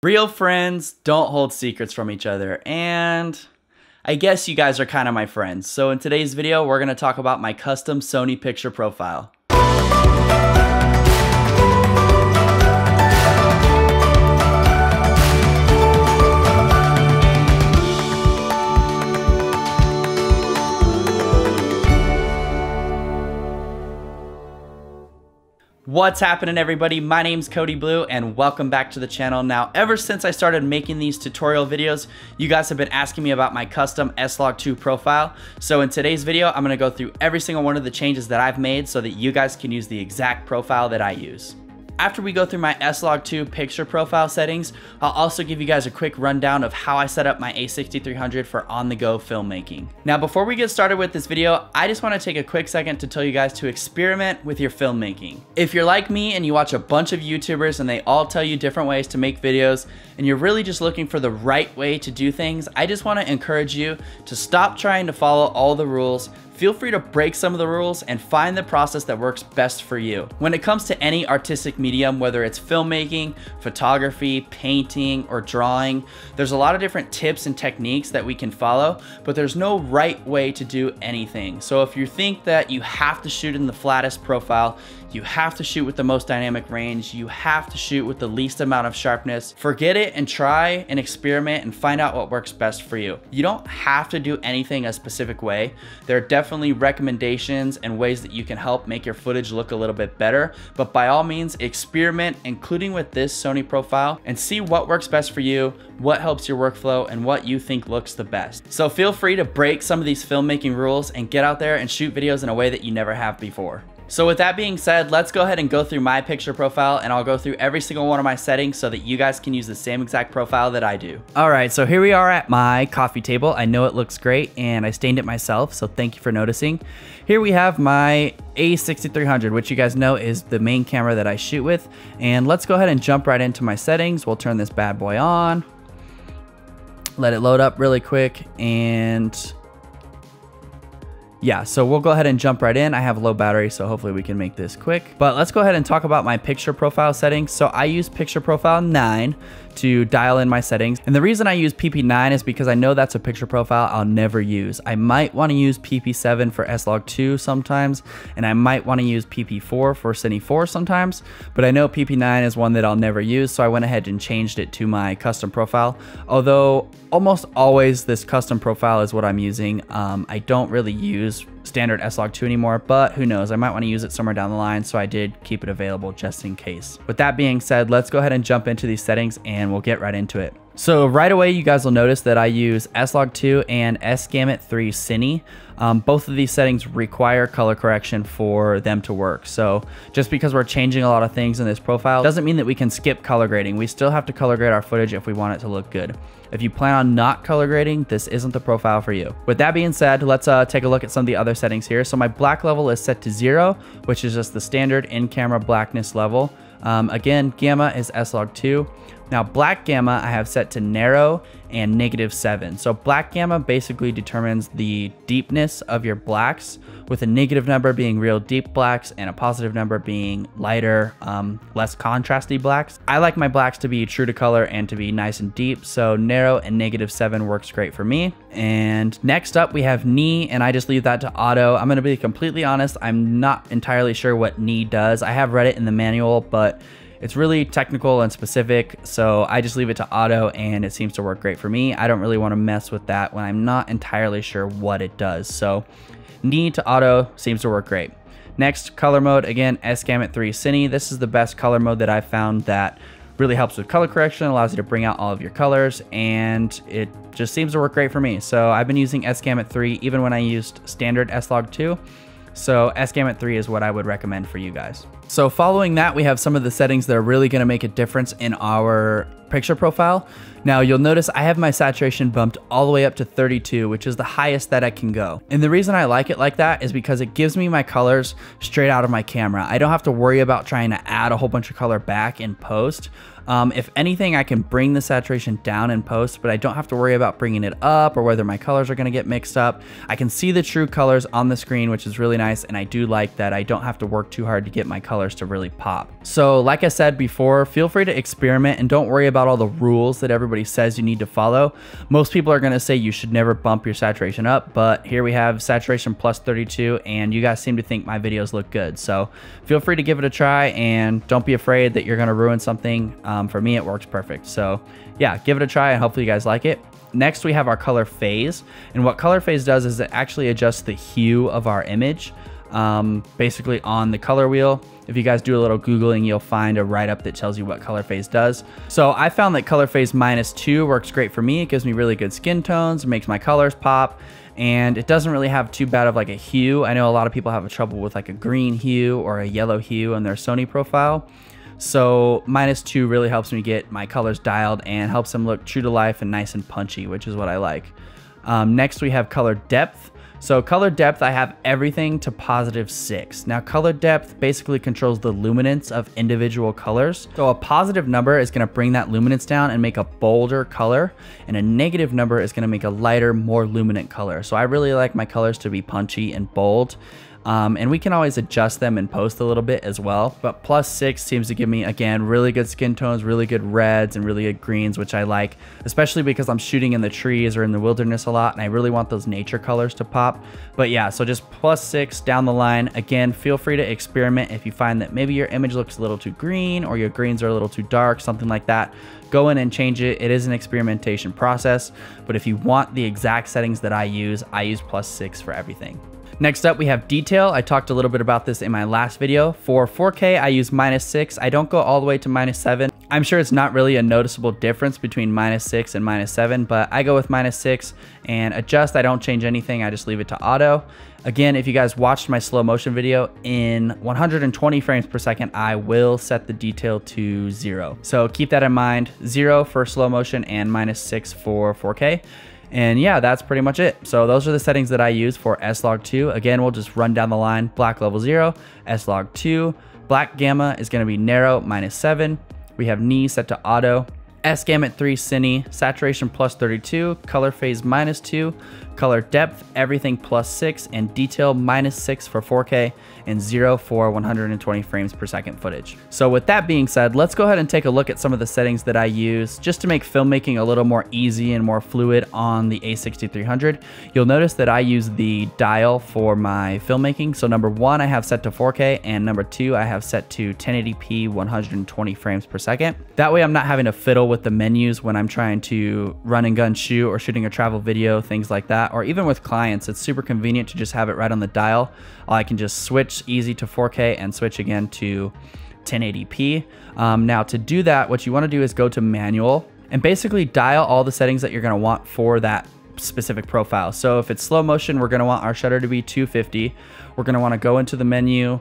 Real friends don't hold secrets from each other, and I guess you guys are kind of my friends. So in today's video, we're going to talk about my custom Sony picture profile. What's happening, everybody? My name's Cody Blue and welcome back to the channel. Now, ever since I started making these tutorial videos, you guys have been asking me about my custom Slog2 profile. So in today's video, I'm gonna go through every single one of the changes that I've made so that you guys can use the exact profile that I use. After we go through my Slog2 picture profile settings, I'll also give you guys a quick rundown of how I set up my A6300 for on-the-go filmmaking. Now, before we get started with this video, I just want to take a quick second to tell you guys to experiment with your filmmaking. If you're like me and you watch a bunch of YouTubers and they all tell you different ways to make videos, and you're really just looking for the right way to do things, I just want to encourage you to stop trying to follow all the rules. Feel free to break some of the rules and find the process that works best for you. When it comes to any artistic medium, whether it's filmmaking, photography, painting, or drawing, there's a lot of different tips and techniques that we can follow, but there's no right way to do anything. So if you think that you have to shoot in the flattest profile, you have to shoot with the most dynamic range, you have to shoot with the least amount of sharpness, forget it and try and experiment and find out what works best for you. You don't have to do anything a specific way. There are definitely recommendations and ways that you can help make your footage look a little bit better, but by all means, experiment, including with this Sony profile, and see what works best for you, what helps your workflow, and what you think looks the best. So feel free to break some of these filmmaking rules and get out there and shoot videos in a way that you never have before. So with that being said, let's go ahead and go through my picture profile, and I'll go through every single one of my settings so that you guys can use the same exact profile that I do. All right, so here we are at my coffee table. I know it looks great and I stained it myself, so thank you for noticing. Here we have my A6300, which you guys know is the main camera that I shoot with. And let's go ahead and jump right into my settings. We'll turn this bad boy on, let it load up really quick, and yeah, so we'll go ahead and jump right in. I have low battery, so hopefully we can make this quick. But let's go ahead and talk about my picture profile settings. So I use picture profile 9 to dial in my settings. And the reason I use PP9 is because I know that's a picture profile I'll never use. I might want to use PP7 for Slog2 sometimes, and I might want to use PP4 for Cine 4 sometimes, but I know PP9 is one that I'll never use, so I went ahead and changed it to my custom profile. Although almost always this custom profile is what I'm using. I don't really use standard Slog2 anymore, but who knows, I might want to use it somewhere down the line, so I did keep it available just in case. With that being said, let's go ahead and jump into these settings and we'll get right into it. So right away, you guys will notice that I use Slog2 and S-Gamut 3 Cine. Both of these settings require color correction for them to work. So just because we're changing a lot of things in this profile doesn't mean that we can skip color grading. We still have to color grade our footage if we want it to look good. If you plan on not color grading, this isn't the profile for you. With that being said, let's take a look at some of the other settings here. So my black level is set to 0, which is just the standard in-camera blackness level. Again, gamma is Slog2. Now black gamma I have set to narrow and -7. So black gamma basically determines the deepness of your blacks, with a negative number being real deep blacks and a positive number being lighter, less contrasty blacks. I like my blacks to be true to color and to be nice and deep, so narrow and -7 works great for me. And next up we have knee, and I just leave that to auto. I'm gonna be completely honest, I'm not entirely sure what knee does. I have read it in the manual, but it's really technical and specific, so I just leave it to auto and it seems to work great for me. I don't really want to mess with that when I'm not entirely sure what it does. So knee to auto seems to work great. Next, color mode, again, S-Gamut 3 Cine. This is the best color mode that I've found that really helps with color correction, allows you to bring out all of your colors, and it just seems to work great for me. So I've been using S-Gamut 3 even when I used standard Slog2. So S-Gamut 3 is what I would recommend for you guys. So following that, we have some of the settings that are really going to make a difference in our picture profile. Now you'll notice I have my saturation bumped all the way up to 32, which is the highest that I can go. And the reason I like it like that is because it gives me my colors straight out of my camera. I don't have to worry about trying to add a whole bunch of color back in post. If anything, I can bring the saturation down in post, but I don't have to worry about bringing it up or whether my colors are going to get mixed up. I can see the true colors on the screen, which is really nice, and I do like that I don't have to work too hard to get my colors to really pop. So like I said before, feel free to experiment and don't worry about all the rules that everybody says you need to follow. Most people are going to say you should never bump your saturation up, but here we have saturation plus 32, and you guys seem to think my videos look good. So feel free to give it a try, and don't be afraid that you're going to ruin something. For me, it works perfect. So yeah, give it a try and hopefully you guys like it. Next, we have our color phase. And what color phase does is it actually adjusts the hue of our image, basically on the color wheel. If you guys do a little Googling, you'll find a write-up that tells you what color phase does. So I found that color phase -2 works great for me. It gives me really good skin tones, it makes my colors pop, and it doesn't really have too bad of like a hue. I know a lot of people have trouble with like a green hue or a yellow hue on their Sony profile. So -2 really helps me get my colors dialed and helps them look true to life and nice and punchy, which is what I like. Next, we have color depth. So color depth, I have everything to +6. Now color depth basically controls the luminance of individual colors. So a positive number is going to bring that luminance down and make a bolder color, and a negative number is going to make a lighter, more luminant color. So I really like my colors to be punchy and bold. And we can always adjust them in post a little bit as well. But +6 seems to give me, again, really good skin tones, really good reds and really good greens, which I like, especially because I'm shooting in the trees or in the wilderness a lot, and I really want those nature colors to pop. But yeah, so just +6 down the line. Again, feel free to experiment. If you find that maybe your image looks a little too green or your greens are a little too dark, something like that, go in and change it. It is an experimentation process, but if you want the exact settings that I use +6 for everything. Next up, we have detail. I talked a little bit about this in my last video. For 4K, I use -6. I don't go all the way to -7. I'm sure it's not really a noticeable difference between -6 and -7, but I go with -6 and adjust. I don't change anything. I just leave it to auto. Again, if you guys watched my slow motion video, in 120 frames per second, I will set the detail to 0. So keep that in mind, 0 for slow motion and -6 for 4K. And yeah, that's pretty much it. So those are the settings that I use for Slog2. Again, we'll just run down the line. Black level 0, Slog2. Black gamma is going to be narrow, -7. We have knee set to auto. S gamut 3 cine, saturation +32, color phase -2, color depth, everything +6, and detail -6 for 4K and 0 for 120 frames per second footage. So with that being said, let's go ahead and take a look at some of the settings that I use just to make filmmaking a little more easy and more fluid on the A6300. You'll notice that I use the dial for my filmmaking. So number 1, I have set to 4K, and number 2, I have set to 1080p 120 frames per second. That way I'm not having to fiddle with the menus when I'm trying to run and gun shoot or shooting a travel video, things like that, or even with clients. It's super convenient to just have it right on the dial. I can just switch easy to 4K and switch again to 1080p. Now to do that, what you want to do is go to manual and basically dial all the settings that you're going to want for that specific profile. So if it's slow motion, we're going to want our shutter to be 250. We're going to want to go into the menu,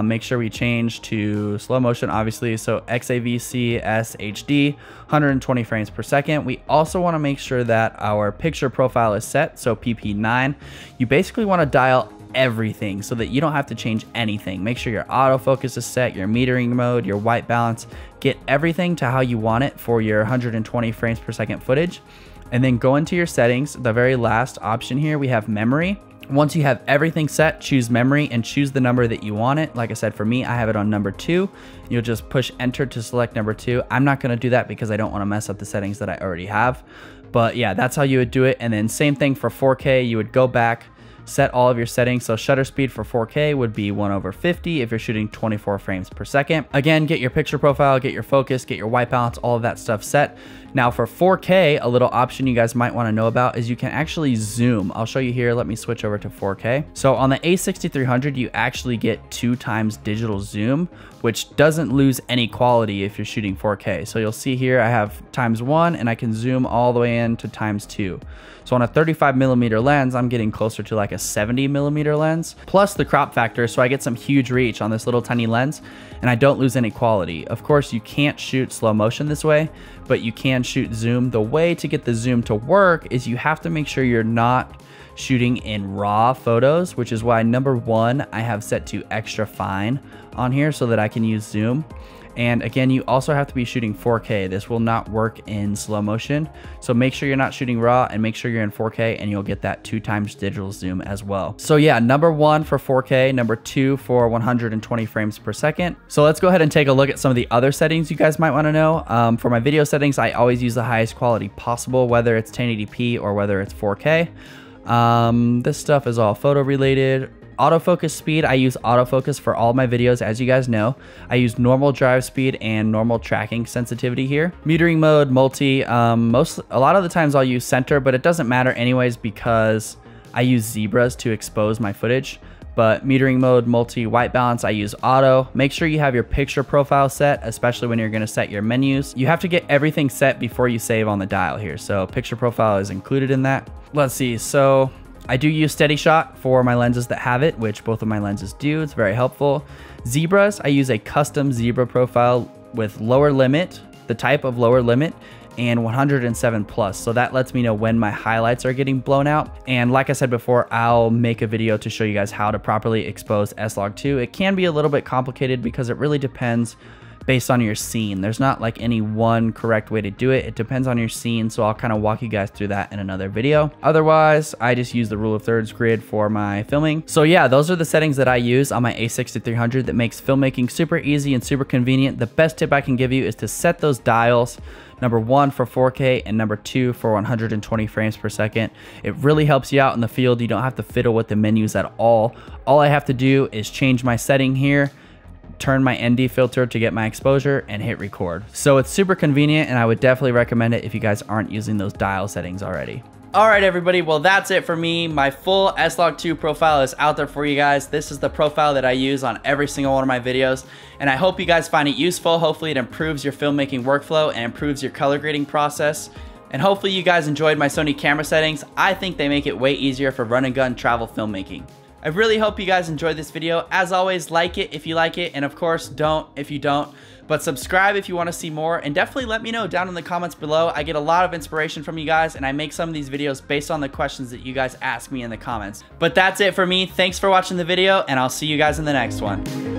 make sure we change to slow motion, obviously. So XAVC SHD, 120 frames per second. We also want to make sure that our picture profile is set, so PP9. You basically want to dial everything so that you don't have to change anything. Make sure your autofocus is set, your metering mode, your white balance. Get everything to how you want it for your 120 frames per second footage. And then go into your settings. The very last option here, we have memory. Once you have everything set, choose memory and choose the number that you want it. Like I said, for me, I have it on number 2. You'll just push enter to select number 2. I'm not going to do that because I don't want to mess up the settings that I already have. But yeah, that's how you would do it. And then same thing for 4K. You would go back, set all of your settings. So shutter speed for 4K would be 1/50 if you're shooting 24 frames per second. Again, get your picture profile, get your focus, get your white balance, all of that stuff set. Now for 4K, a little option you guys might want to know about is you can actually zoom. I'll show you here. Let me switch over to 4K. So on the A6300, you actually get 2x digital zoom, which doesn't lose any quality if you're shooting 4K. So you'll see here I have ×1 and I can zoom all the way in to ×2. So on a 35mm lens, I'm getting closer to like a 70mm lens, plus the crop factor, so I get some huge reach on this little tiny lens, and I don't lose any quality. Of course, you can't shoot slow motion this way, but you can shoot zoom. The way to get the zoom to work is you have to make sure you're not shooting in raw photos, which is why number 1, I have set to extra fine on here so that I can use zoom. And again, you also have to be shooting 4K. This will not work in slow motion. So make sure you're not shooting RAW and make sure you're in 4K, and you'll get that 2x digital zoom as well. So yeah, number 1 for 4K, number 2 for 120 frames per second. So let's go ahead and take a look at some of the other settings you guys might want to know. For my video settings, I always use the highest quality possible, whether it's 1080p or whether it's 4K. This stuff is all photo related. Autofocus speed, I use autofocus for all my videos, as you guys know. I use normal drive speed and normal tracking sensitivity here. Metering mode, multi, a lot of the times I'll use center, but it doesn't matter anyways because I use zebras to expose my footage. But metering mode, multi, white balance, I use auto. Make sure you have your picture profile set, especially when you're gonna set your menus. You have to get everything set before you save on the dial here. So picture profile is included in that. Let's see, so I do use steady shot for my lenses that have it, which both of my lenses do. It's very helpful. Zebras, I use a custom zebra profile with lower limit, the type of lower limit, and 107 plus. So that lets me know when my highlights are getting blown out. And like I said before, I'll make a video to show you guys how to properly expose Slog2. It can be a little bit complicated because it really depends based on your scene. There's not like any one correct way to do it. It depends on your scene. So I'll kind of walk you guys through that in another video. Otherwise, I just use the rule of thirds grid for my filming. So yeah, those are the settings that I use on my A6300 that makes filmmaking super easy and super convenient. The best tip I can give you is to set those dials. Number 1 for 4K and number 2 for 120 frames per second. It really helps you out in the field. You don't have to fiddle with the menus at all. All I have to do is change my setting here, turn my ND filter to get my exposure, and hit record. So it's super convenient, and I would definitely recommend it if you guys aren't using those dial settings already. All right, everybody, well, that's it for me. My full Slog2 profile is out there for you guys. This is the profile that I use on every single one of my videos, and I hope you guys find it useful. Hopefully it improves your filmmaking workflow and improves your color grading process. And hopefully you guys enjoyed my Sony camera settings. I think they make it way easier for run and gun travel filmmaking. I really hope you guys enjoyed this video. As always, like it if you like it, and of course, don't if you don't. But subscribe if you want to see more, and definitely let me know down in the comments below. I get a lot of inspiration from you guys, and I make some of these videos based on the questions that you guys ask me in the comments. But that's it for me. Thanks for watching the video, and I'll see you guys in the next one.